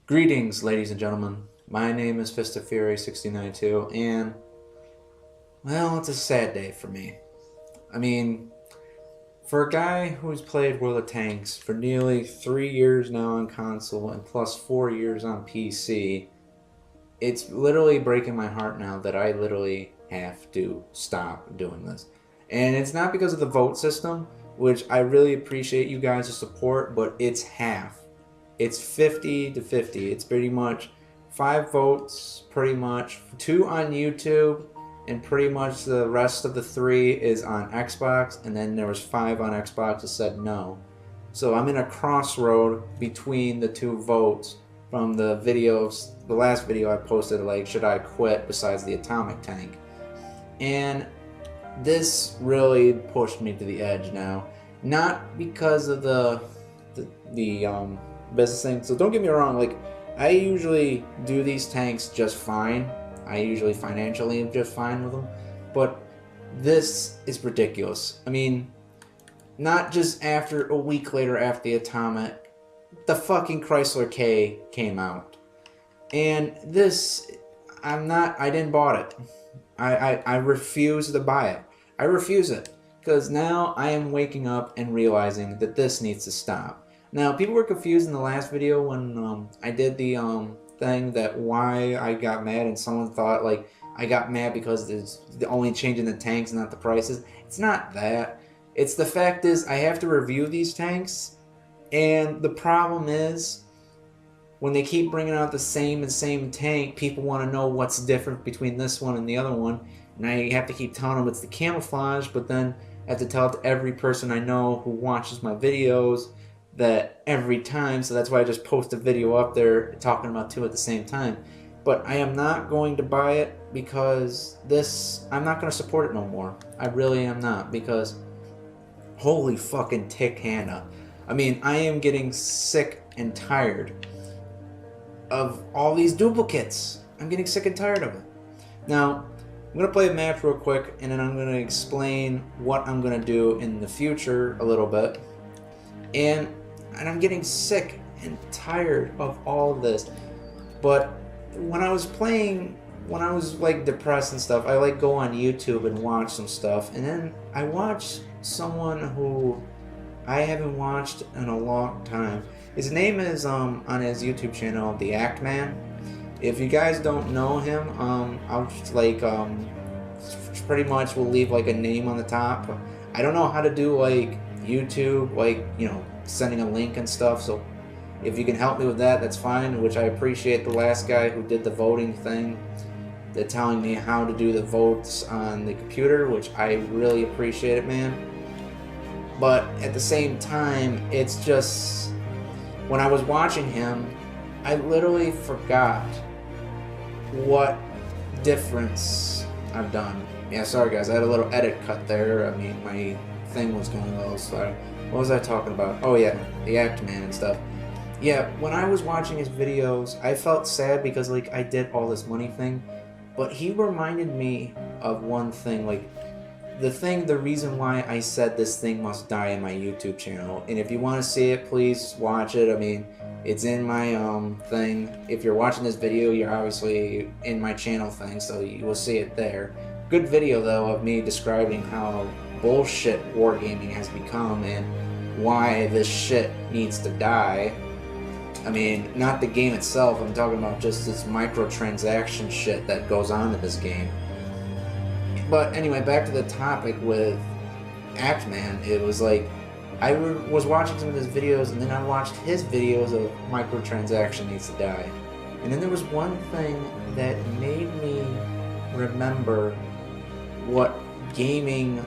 Greetings, ladies and gentlemen. My name is Fist of Fury 692, and well, it's a sad day for me. I mean, for a guy who's played World of Tanks for nearly 3 years now on console and plus 4 years on PC, it's literally breaking my heart now that I literally have to stop doing this. And it's not because of the vote system, which I really appreciate you guys' support, but it's half. It's 50 to 50. It's pretty much 5 votes, pretty much 2 on YouTube, and pretty much the rest of the 3 is on Xbox, and then there was 5 on Xbox that said no. So I'm in a crossroad between the 2 votes from the videos, the last video I posted, like, should I quit besides the atomic tank? And this really pushed me to the edge now. Not because of the business thing. So don't get me wrong, like, I usually do these tanks just fine. I usually financially am just fine with them. But this is ridiculous. I mean, not just after a week later after the atomic, the fucking Chrysler K came out. And this, I didn't bought it. I refuse to buy it. I refuse it. Because now I am waking up and realizing that this needs to stop. Now, people were confused in the last video when I did the thing that why I got mad, and someone thought like I got mad because it's the only change in the tanks, not the prices. It's not that. It's the fact is I have to review these tanks, and the problem is when they keep bringing out the same tank, people want to know what's different between this one and the other one, and I have to keep telling them it's the camouflage, but then I have to tell it to every person I know who watches my videos that every time, so that's why I just post a video up there talking about 2 at the same time. But I am not going to buy it because this, I'm not going to support it no more. I really am not, because holy fucking tick Hannah. I mean, I am getting sick and tired of all these duplicates. I'm getting sick and tired of it. Now, I'm going to play a match real quick, and then I'm going to explain what I'm going to do in the future a little bit. And I'm getting sick and tired of all this. But when I was playing, when I was like depressed and stuff, I like go on YouTube and watch some stuff. And then I watched someone who I haven't watched in a long time. His name is on his YouTube channel, The Act Man. If you guys don't know him, I'll just like pretty much will leave like a name on the top. I don't know how to do like YouTube, like, you know, sending a link and stuff, so if you can help me with that, that's fine, which I appreciate the last guy who did the voting thing. They're telling me how to do the votes on the computer, which I really appreciate it, man. But at the same time, it's just, when I was watching him, I literally forgot what difference I've done. Yeah, sorry guys, I had a little edit cut there. I mean, my thing was going a little slow. What was I talking about? Oh yeah, the Act Man and stuff. Yeah, when I was watching his videos, I felt sad because like I did all this money thing, but he reminded me of one thing, like the reason why I said this thing must die in my YouTube channel. And if you want to see it, please watch it. I mean, it's in my thing. If you're watching this video, you're obviously in my channel thing, so you will see it there. Good video though of me describing how bullshit wargaming has become and why this shit needs to die. I mean, not the game itself, I'm talking about just this microtransaction shit that goes on in this game. But anyway, back to the topic with Act Man. It was like, I was watching some of his videos, and then I watched his videos of microtransaction needs to die. And then there was one thing that made me remember what gaming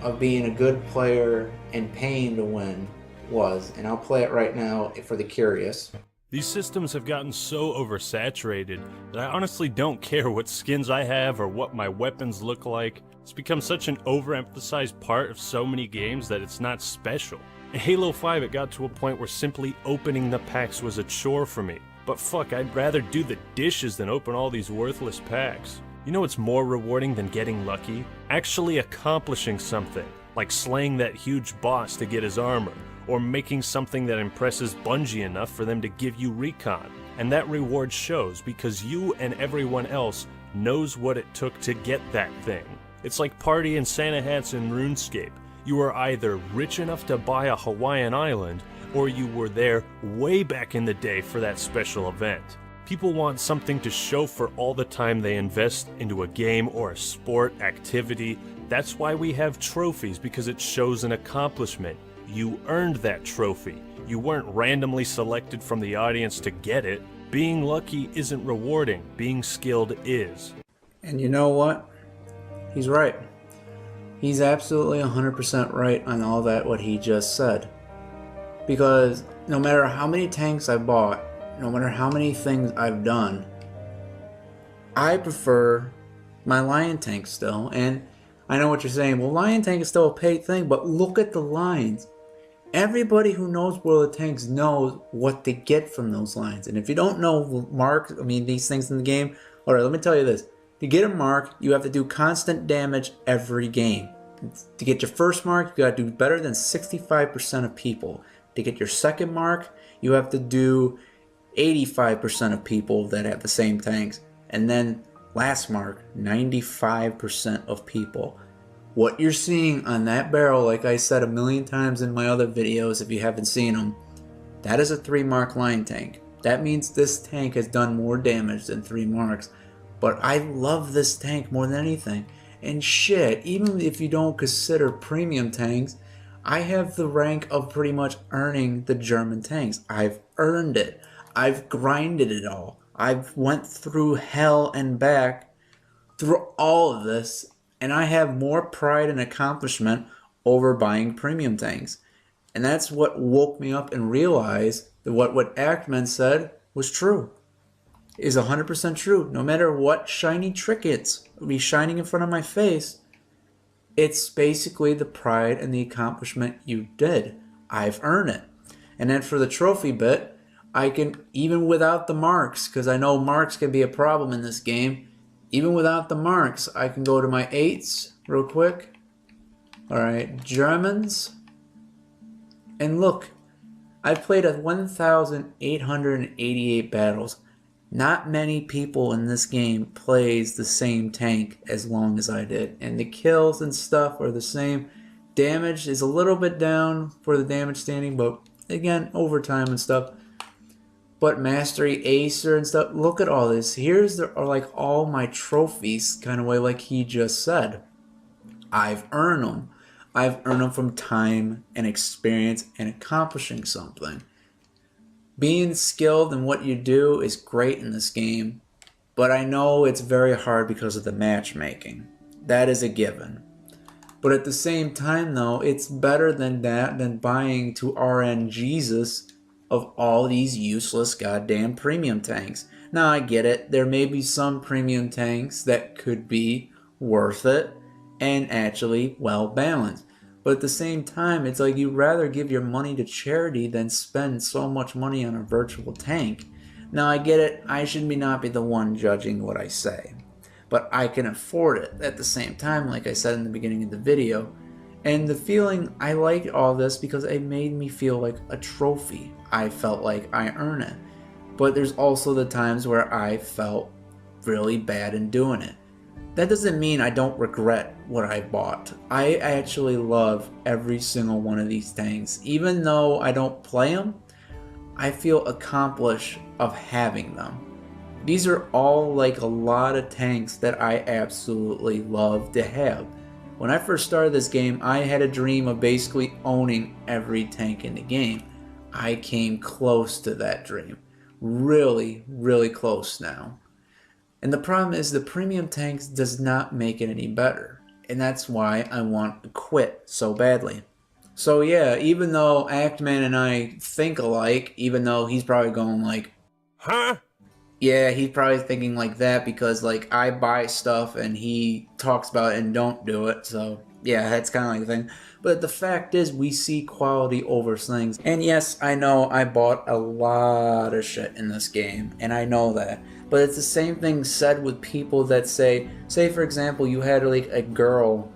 of being a good player and paying to win was, and I'll play it right now for the curious. These systems have gotten so oversaturated that I honestly don't care what skins I have or what my weapons look like. It's become such an overemphasized part of so many games that it's not special. In Halo 5 it got to a point where simply opening the packs was a chore for me. But fuck, I'd rather do the dishes than open all these worthless packs. You know what's more rewarding than getting lucky? Actually accomplishing something, like slaying that huge boss to get his armor, or making something that impresses Bungie enough for them to give you recon. And that reward shows because you and everyone else knows what it took to get that thing. It's like partying Santa hats in RuneScape. You were either rich enough to buy a Hawaiian island, or you were there way back in the day for that special event. People want something to show for all the time they invest into a game or a sport activity. That's why we have trophies, because it shows an accomplishment. You earned that trophy. You weren't randomly selected from the audience to get it. Being lucky isn't rewarding. Being skilled is. And you know what? He's right. He's absolutely 100% right on all that, what he just said. Because no matter how many tanks I bought, no matter how many things I've done, I prefer my Lion Tank still. And I know what you're saying. Well, Lion Tank is still a paid thing, but look at the lines. Everybody who knows World of Tanks knows what to get from those lines. And if you don't know these things in the game, alright, let me tell you this. To get a mark, you have to do constant damage every game. To get your first mark, you gotta do better than 65% of people. To get your second mark, you have to do 85% of people that have the same tanks. And then last mark, 95% of people. What you're seeing on that barrel, like I said a million times in my other videos, if you haven't seen them, that is a 3-mark Lion Tank. That means this tank has done more damage than 3 marks. But I love this tank more than anything. And shit, even if you don't consider premium tanks, I have the rank of pretty much earning the German tanks. I've earned it. I've grinded it all. I've went through hell and back through all of this, and I have more pride and accomplishment over buying premium tanks. And that's what woke me up and realized that what Ackman said was true. Is 100% true. No matter what shiny trick it's be shining in front of my face, it's basically the pride and the accomplishment you did. I've earned it. And then for the trophy bit, I can, even without the marks, because I know marks can be a problem in this game, even without the marks, I can go to my 8s real quick. Alright, Germans. And look, I've played 1,888 battles. Not many people in this game plays the same tank as long as I did. And the kills and stuff are the same. Damage is a little bit down for the damage standing, but again, overtime and stuff. But Mastery, Acer and stuff, look at all this. Here's like all my trophies, kind of way like he just said. I've earned them. I've earned them from time and experience and accomplishing something. Being skilled in what you do is great in this game, but I know it's very hard because of the matchmaking. That is a given. But at the same time though, it's better than that than buying to RN Jesus of all these useless goddamn premium tanks. Now I get it, there may be some premium tanks that could be worth it and actually well balanced. But at the same time, it's like you'd rather give your money to charity than spend so much money on a virtual tank. Now I get it, I should not be the one judging what I say. But I can afford it at the same time, like I said in the beginning of the video. And the feeling, I liked all this because it made me feel like a trophy. I felt like I earned it. But there's also the times where I felt really bad in doing it. That doesn't mean I don't regret what I bought. I actually love every single one of these tanks. Even though I don't play them, I feel accomplished of having them. These are all like a lot of tanks that I absolutely love to have. When I first started this game, I had a dream of basically owning every tank in the game. I came close to that dream. Really, really close now. And the problem is the premium tanks does not make it any better. And that's why I want to quit so badly. So yeah, even though Actman and I think alike, even though he's probably going like, Huh? yeah, he's probably thinking like that because like I buy stuff and he talks about it and don't do it. So yeah, that's kind of like the thing. But the fact is we see quality over things. And yes, I know I bought a lot of shit in this game and I know that. But it's the same thing said with people that say for example, you had like a girl,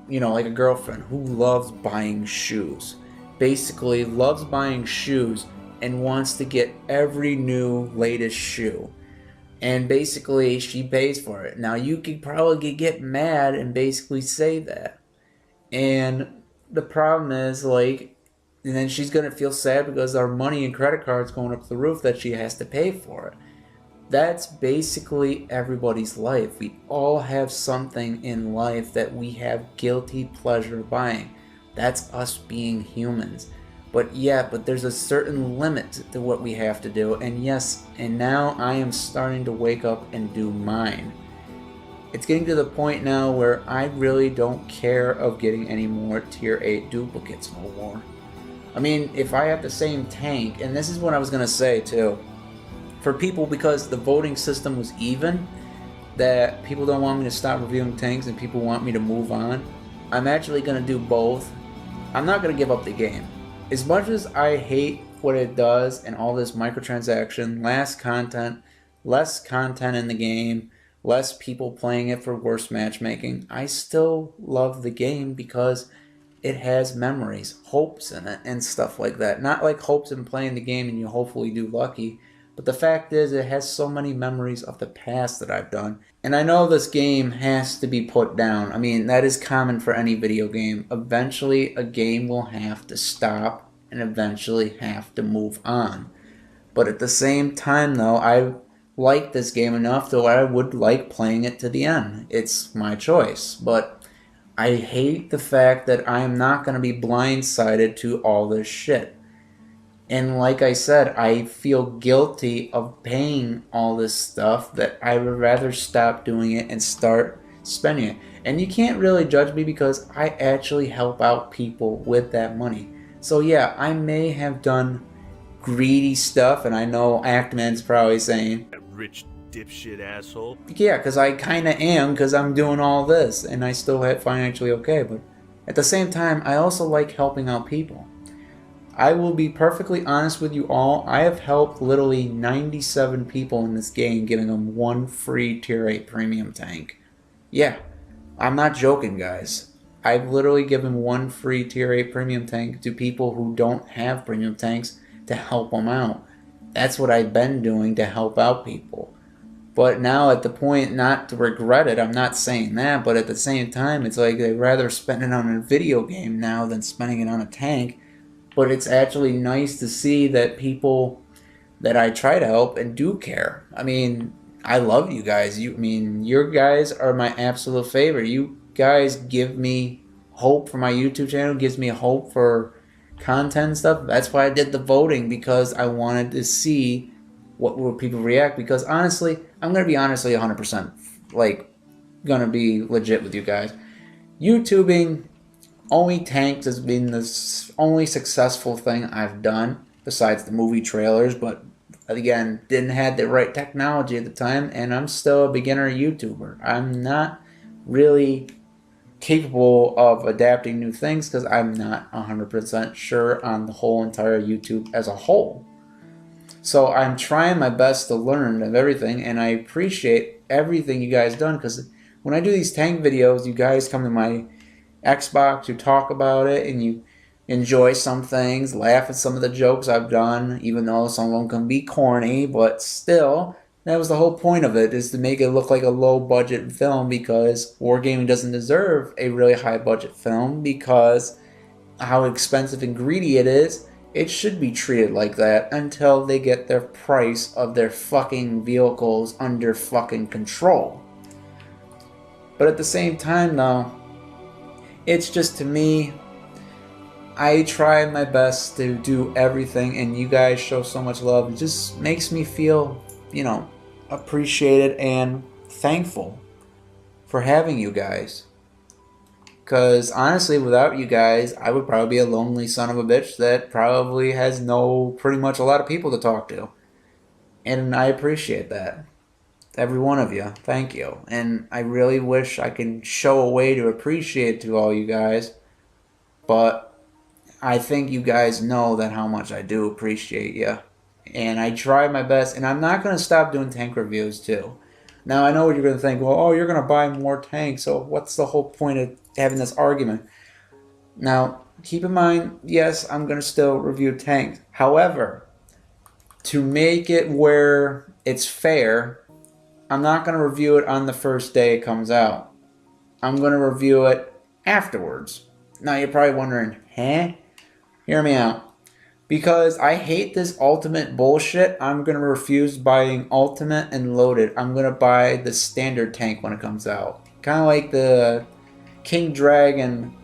you know, like a girlfriend who loves buying shoes. Basically loves buying shoes and wants to get every new latest shoe. And basically, she pays for it. Now, you could probably get mad and basically say that. And the problem is, like, and then she's going to feel sad because our money and credit cards going up the roof that she has to pay for it. That's basically everybody's life. We all have something in life that we have guilty pleasure buying. That's us being humans. But there's a certain limit to what we have to do. And yes, and now I am starting to wake up and do mine. It's getting to the point now where I really don't care of getting any more tier 8 duplicates no more. I mean, if I have the same tank, and this is what I was going to say too, for people, because the voting system was even, that people don't want me to stop reviewing tanks and people want me to move on, I'm actually going to do both. I'm not going to give up the game. As much as I hate what it does and all this microtransaction, less content in the game, less people playing it for worse matchmaking, I still love the game because it has memories, hopes in it, and stuff like that. Not like hopes in playing the game and you hopefully do lucky, but the fact is it has so many memories of the past that I've done. And I know this game has to be put down. I mean, that is common for any video game. Eventually, a game will have to stop and eventually have to move on. But at the same time, though, I like this game enough that I would like playing it to the end. It's my choice. But I hate the fact that I am not going to be blindsided to all this shit. And like I said, I feel guilty of paying all this stuff that I would rather stop doing it and start spending it. And you can't really judge me because I actually help out people with that money. So yeah, I may have done greedy stuff, and I know Actman's probably saying, That rich dipshit asshole. yeah, because I kind of am, because I'm doing all this and I still have financially okay. But at the same time, I also like helping out people. I will be perfectly honest with you all. I have helped literally 97 people in this game, giving them one free tier 8 premium tank. Yeah, I'm not joking, guys. I've literally given one free tier 8 premium tank to people who don't have premium tanks to help them out. That's what I've been doing to help out people. But now at the point, not to regret it, I'm not saying that, but at the same time, it's like they'd rather spend it on a video game now than spending it on a tank. But it's actually nice to see that people that I try to help and do care. I mean, I love you guys. Your guys are my absolute favorite. You guys give me hope for my YouTube channel, gives me hope for content and stuff. That's why I did the voting, because I wanted to see what will people react. Because honestly, I'm going to be honestly 100% like going to be legit with you guys. YouTubing only tanks has been the only successful thing I've done besides the movie trailers, but again, didn't have the right technology at the time, and I'm still a beginner YouTuber. I'm not really capable of adapting new things because I'm not 100% sure on the whole entire YouTube as a whole. So I'm trying my best to learn of everything, and I appreciate everything you guys done, because when I do these tank videos, you guys come to my Xbox, you talk about it, and you enjoy some things, laugh at some of the jokes I've done, even though some of them can be corny, but still, that was the whole point of it, is to make it look like a low-budget film, because Wargaming doesn't deserve a really high-budget film, because how expensive and greedy it is. It should be treated like that until they get their price of their fucking vehicles under fucking control. But at the same time, though, it's just, to me, I try my best to do everything, and you guys show so much love. It just makes me feel, appreciated and thankful for having you guys. Because honestly, without you guys, I would probably be a lonely son of a bitch that probably has pretty much a lot of people to talk to. And I appreciate that. Every one of you. Thank you. And I really wish I could show a way to appreciate to all you guys. But I think you guys know that how much I do appreciate you. And I try my best. And I'm not going to stop doing tank reviews too. Now, I know what you're going to think. Well, oh, you're going to buy more tanks. So what's the whole point of having this argument? Now, keep in mind, yes, I'm going to still review tanks. However, to make it where it's fair, I'm not going to review it on the first day it comes out. I'm going to review it afterwards. Now you're probably wondering, huh? Hear me out. Because I hate this ultimate bullshit, I'm going to refuse buying ultimate and loaded. I'm going to buy the standard tank when it comes out. Kind of like the King Dragon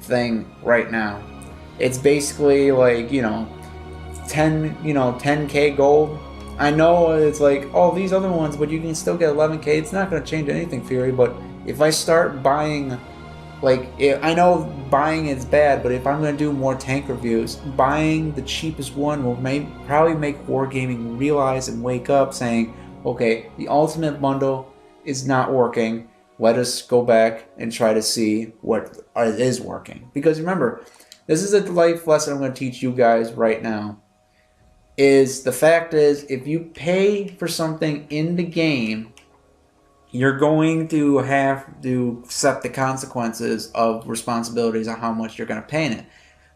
thing right now. It's basically like, 10k gold. I know it's like, oh, these other ones, but you can still get 11k. It's not going to change anything, Fury, but if I start buying, I know buying is bad, but if I'm going to do more tank reviews, buying the cheapest one will probably make Wargaming realize and wake up saying, okay, the ultimate bundle is not working. Let us go back and try to see what is working. Because remember, this is a life lesson I'm going to teach you guys right now. The fact is, if you pay for something in the game, you're going to have to accept the consequences of responsibilities on how much you're going to pay in it.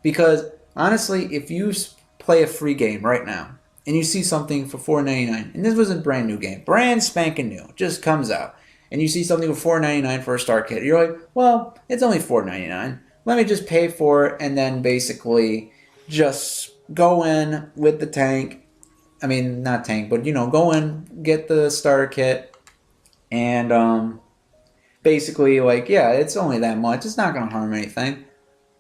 Because honestly, if you play a free game right now and you see something for $4.99, and this was a brand new game, brand spanking new, just comes out, and you see something for $4.99 for a star kit, you're like, well, it's only $4.99. Let me just pay for it and then basically just go in with the tank. I mean, not tank, but go in, get the starter kit. And basically, it's only that much. It's not going to harm anything.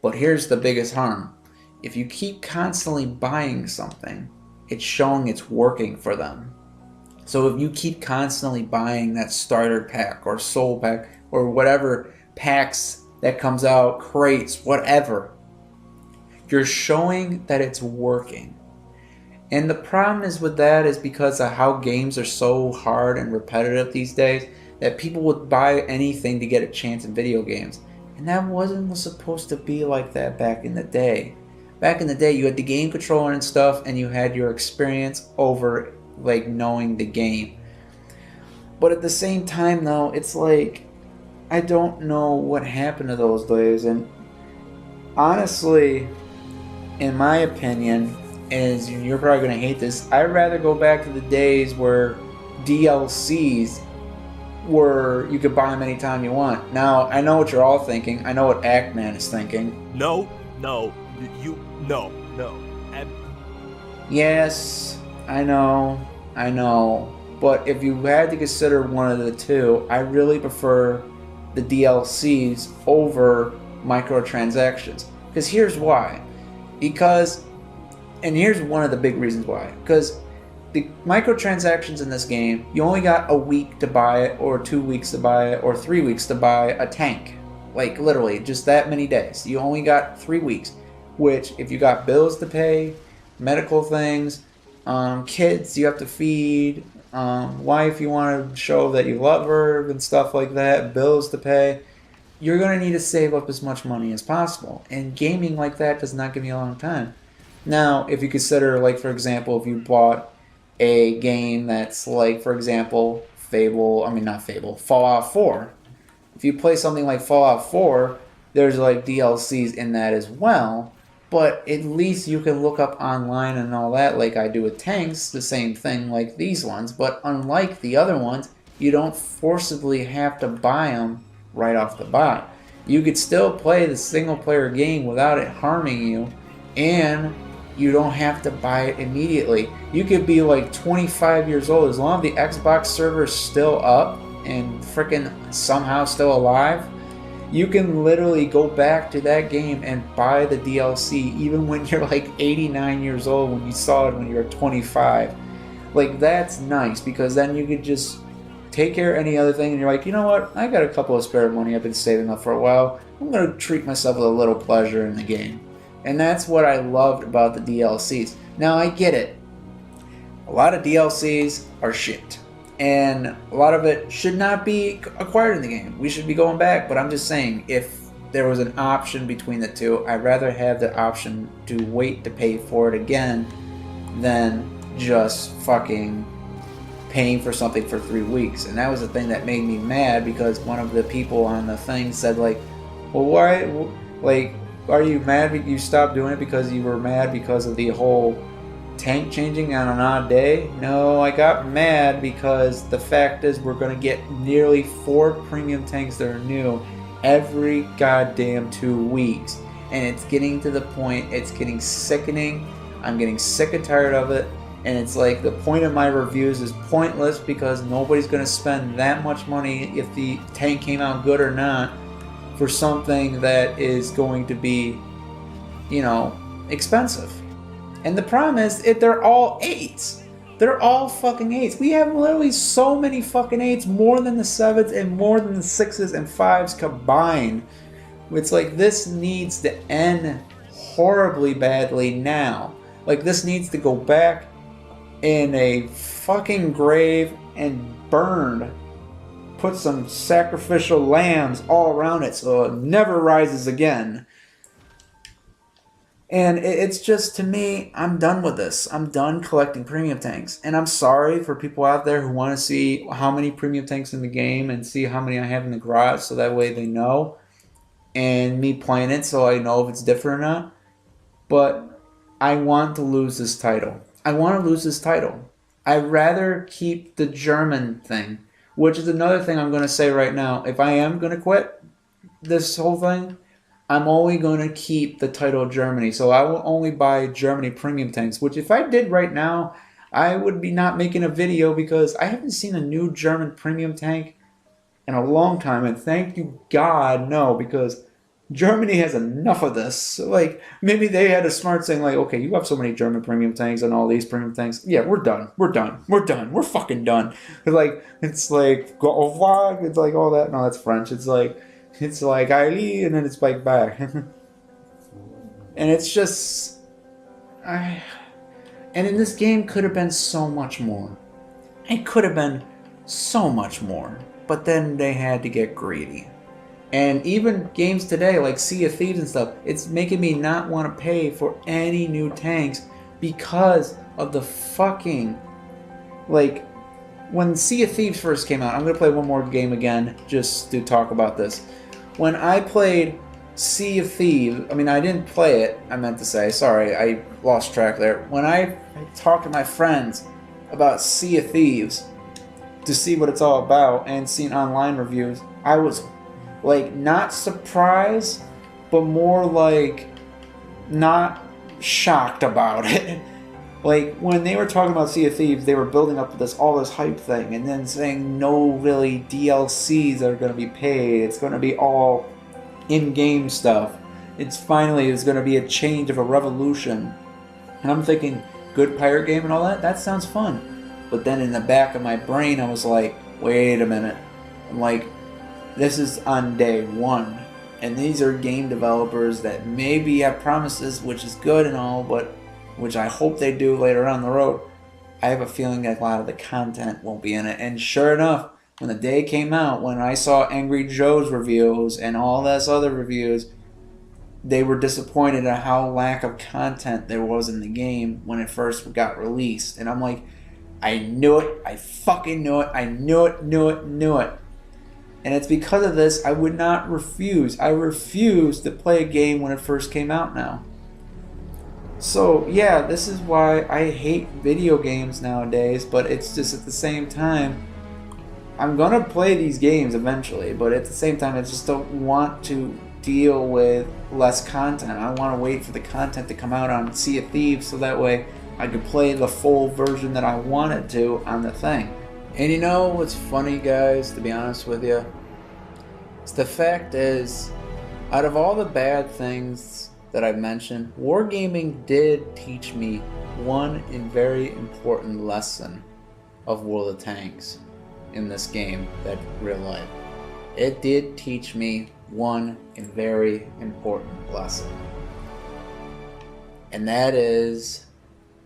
But here's the biggest harm. If you keep constantly buying something, it's showing it's working for them. So if you keep constantly buying that starter pack or soul pack or whatever packs that comes out, crates, whatever, you're showing that it's working. And the problem is with that is because of how games are so hard and repetitive these days that people would buy anything to get a chance in video games. And that wasn't supposed to be like that back in the day. Back in the day, you had the game controller and stuff, and you had your experience over knowing the game. But at the same time, though, it's I don't know what happened to those days. And honestly, in my opinion, is you're probably going to hate this, I'd rather go back to the days where DLCs were, you could buy them anytime you want. Now, I know what you're all thinking. I know what Actman is thinking. No. Yes, I know. But if you had to consider one of the two, I really prefer the DLCs over microtransactions. Because here's why. And here's one of the big reasons why. Because the microtransactions in this game, you only got a week to buy it, or 2 weeks to buy it, or 3 weeks to buy a tank. Literally, just that many days. You only got 3 weeks. Which, if you got bills to pay, medical things, kids you have to feed, wife you want to show that you love her, and stuff like that, bills to pay, you're going to need to save up as much money as possible. And gaming like that does not give you a long time. Now, if you consider, for example, if you bought a game that's for example, Fallout 4. If you play something like Fallout 4, there's DLCs in that as well, but at least you can look up online and all that like I do with tanks, the same thing like these ones, but unlike the other ones, you don't forcibly have to buy them right off the bat. You could still play the single player game without it harming you, and you don't have to buy it immediately. You could be 25 years old, as long as the Xbox server is still up and freaking somehow still alive, you can literally go back to that game and buy the DLC even when you're 89 years old, when you saw it when you were 25. That's nice, because then you could just take care of any other thing and you're you know what, I got a couple of spare money I've been saving up for a while, I'm going to treat myself with a little pleasure in the game. And that's what I loved about the DLCs. Now, I get it. A lot of DLCs are shit. And a lot of it should not be acquired in the game. We should be going back. But I'm just saying, if there was an option between the two, I'd rather have the option to wait to pay for it again than just fucking paying for something for 3 weeks. And that was the thing that made me mad, because one of the people on the thing said, well, why, are you mad you stopped doing it because you were mad because of the whole tank changing on an odd day? No, I got mad because the fact is we're going to get nearly 4 premium tanks that are new every goddamn 2 weeks. And it's getting to the point, it's getting sickening. I'm getting sick and tired of it. And it's like the point of my reviews is pointless because nobody's going to spend that much money if the tank came out good or not for something that is going to be, expensive. And the problem is, they're all 8s. They're all fucking 8s. We have literally so many fucking 8s, more than the 7s and more than the 6s and 5s combined. It's like this needs to end horribly badly now. Like this needs to go back in a fucking grave and burned. Put some sacrificial lambs all around it so it never rises again. And it's just, to me, I'm done with this. I'm done collecting premium tanks. And I'm sorry for people out there who want to see how many premium tanks in the game and see how many I have in the garage so that way they know. And me playing it so I know if it's different or not. But I want to lose this title. I'd rather keep the German thing, which is another thing I'm going to say right now. If I am going to quit this whole thing, I'm only going to keep the title of Germany. So I will only buy Germany premium tanks, which if I did right now, I would be not making a video because I haven't seen a new German premium tank in a long time. And thank you God, no, because Germany has enough of this. Like, maybe they had a smart saying like, okay, you have so many German premium tanks and all these premium tanks. Yeah, we're done. We're fucking done. It's like, go fuck. It's like all that. No, that's French. It's like Ali, and then it's like back. And it's just, and in this game could have been so much more. It could have been so much more. But then they had to get greedy. And even games today, like Sea of Thieves and stuff, it's making me not want to pay for any new tanks because of the fucking, like, when Sea of Thieves first came out, I'm going to play one more game again just to talk about this. When I played Sea of Thieves, I mean, I didn't play it, I meant to say, sorry, I lost track there. When I talked to my friends about Sea of Thieves to see what it's all about and seen online reviews, I was like not surprised, but more like not shocked about it. Like when they were talking about Sea of Thieves, they were building up all this hype thing, and then saying no really DLCs are going to be paid. It's going to be all in-game stuff. It's going to be a change of a revolution. And I'm thinking, good pirate game and all that? That sounds fun. But then in the back of my brain, I was like, wait a minute. I'm like, this is on day 1. And these are game developers that maybe have promises, which is good and all, but which I hope they do later on the road. I have a feeling that a lot of the content won't be in it. And sure enough, when the day came out, when I saw Angry Joe's reviews and all those other reviews, they were disappointed at how lack of content there was in the game when it first got released. And I'm like, I knew it. I fucking knew it. I knew it. And it's because of this I would not refuse. I refused to play a game when it first came out now. So yeah, this is why I hate video games nowadays, but it's just at the same time, I'm gonna play these games eventually, but at the same time I just don't want to deal with less content. I want to wait for the content to come out on Sea of Thieves so that way I can play the full version that I wanted to on the thing. And you know what's funny, guys, to be honest with you? It's the fact is, out of all the bad things that I've mentioned, wargaming did teach me one very important lesson of World of Tanks in this game, that real life. It did teach me one very important lesson. And that is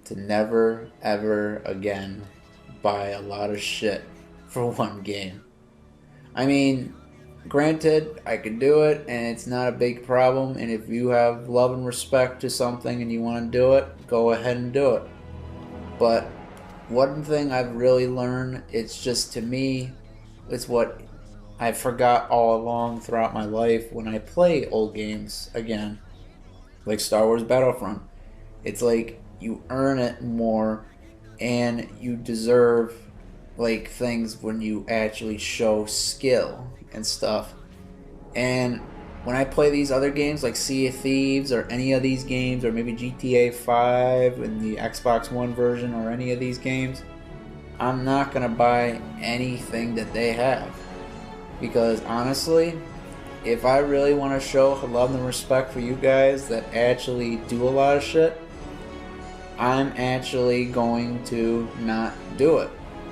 to never ever again buy a lot of shit for one game. I mean, granted, I could do it and it's not a big problem, and if you have love and respect to something and you want to do it, go ahead and do it. But one thing I've really learned, it's just, to me, it's what I forgot all along throughout my life when I play old games again, like Star Wars Battlefront. It's like, you earn it more, and you deserve like things when you actually show skill and stuff. And when I play these other games like Sea of Thieves or any of these games, or maybe GTA 5 and the Xbox One version or any of these games, I'm not going to buy anything that they have. Because honestly, if I really want to show love and respect for you guys that actually do a lot of shit, I'm actually going to not do it.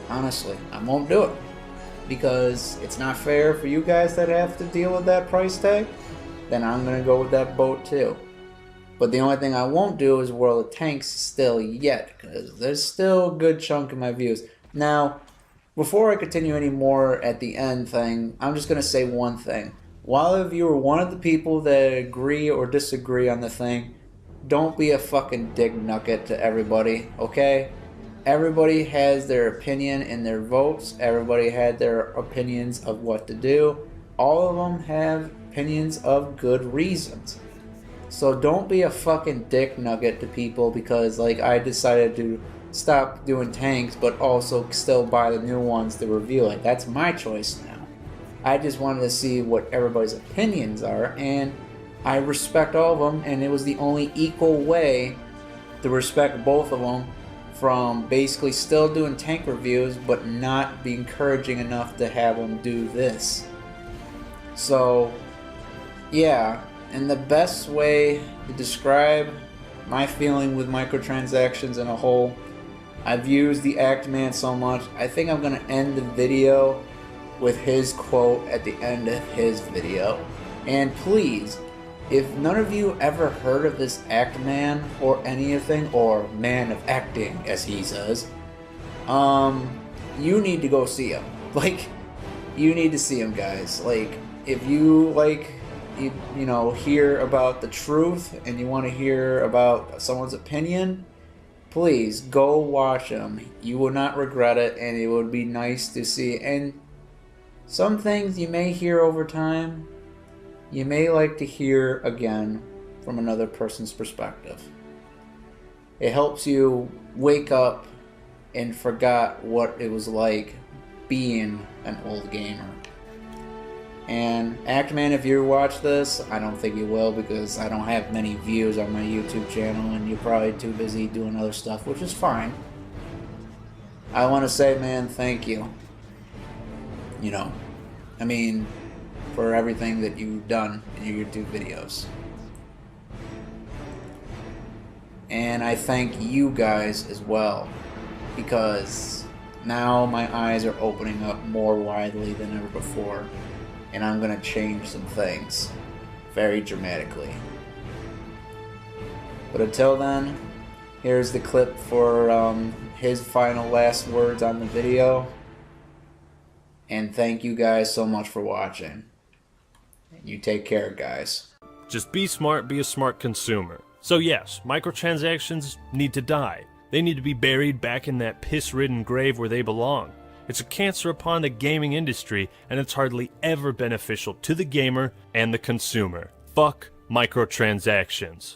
Honestly, I won't do it. Because it's not fair for you guys that have to deal with that price tag. Then I'm going to go with that boat too. But the only thing I won't do is World of Tanks still yet, because there's still a good chunk of my views. Now, before I continue any more at the end thing, I'm just going to say one thing. While if you are one of the people that agree or disagree on the thing, don't be a fucking dick nugget to everybody, okay? Everybody has their opinion and their votes. Everybody had their opinions of what to do. All of them have opinions of good reasons. So don't be a fucking dick nugget to people because like I decided to stop doing tanks but also still buy the new ones to review it. That's my choice now. I just wanted to see what everybody's opinions are, and I respect all of them, and it was the only equal way to respect both of them, from basically still doing tank reviews but not be encouraging enough to have them do this. So yeah, and the best way to describe my feeling with microtransactions in a whole, I've used the Act Man so much, I think I'm going to end the video with his quote at the end of his video. And please, if none of you ever heard of this Act Man or anything, or Man of Acting as he says, you need to go see him. Like, you need to see him, guys. Like, if you like, you know, hear about the truth and you want to hear about someone's opinion, please go watch him. You will not regret it, and it would be nice to see. And some things you may hear over time, you may like to hear again from another person's perspective. It helps you wake up and forget what it was like being an old gamer. And Actman, if you watch this, I don't think you will because I don't have many views on my YouTube channel and you're probably too busy doing other stuff, which is fine. I want to say, man, thank you. You know, I mean, for everything that you've done in your YouTube videos. And I thank you guys as well, because now my eyes are opening up more widely than ever before, and I'm going to change some things very dramatically. But until then, here's the clip for his final last words on the video. And thank you guys so much for watching. You take care, guys. Just be smart, be a smart consumer. So yes, microtransactions need to die. They need to be buried back in that piss-ridden grave where they belong. It's a cancer upon the gaming industry, and it's hardly ever beneficial to the gamer and the consumer. Fuck microtransactions.